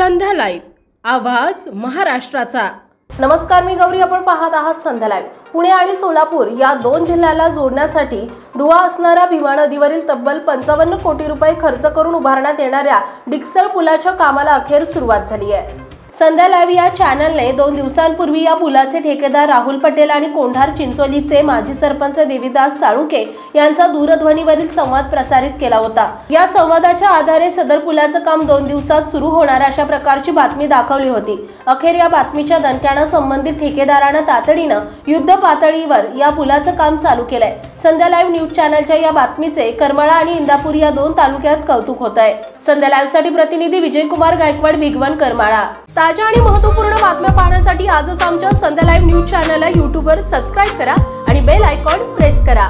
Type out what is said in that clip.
संध्या live, आवाज महाराष्ट्राचा। नमस्कार, मी गौरी। आपण पाहत आहात संध्या लाईव्ह। पुणे आणि सोलापूर या दोन जिल्ह्याला जोडण्यासाठी दुवा असणाऱ्या भीमा नदीवरील तब्बल 55 कोटी रुपये खर्च करून उभारण्यात येणाऱ्या डिक्सल पुलाच्या कामाला अखेर सुरुवात झाली आहे। संध्या लाईव्ह या चॅनलने 2 दिवसांपूर्वी या पुलाचे ठेकेदार राहुल पटेल आणि कोंढार चिंचोलीचे माजी सरपंच देवीदास साळुंके यांचा दूरध्वनीवरील संवाद प्रसारित केला होता। या संवादाच्या आधारे सदर पुलाचं काम 2 दिवसात सुरू होणार अशा प्रकारची बातमी दाखवली होती। अखेर या बातमीच्या दणक्यानं संबंधित ठेकेदारानं तातडीनं युद्ध पातळीवर या पुलाचं काम चालू केलंय। संध्या लाईव्ह न्यूज चॅनलच्या या बातमीचे करमाळा आणि इंदापूर या 2 तालुक्यात कौतुक होत आहे। संध्या लाईव्ह साठी प्रतिनिधी विजयकुमार गायकवाड, भिगवण, करमाळा। ताज्या आणि महत्त्वपूर्ण बातम्या पाहण्यासाठी आजच आमच्या संध्या लाईव्ह न्यूज चॅनलला YouTube वर सबस्क्राइब करा आणि बेल आयकॉन प्रेस करा।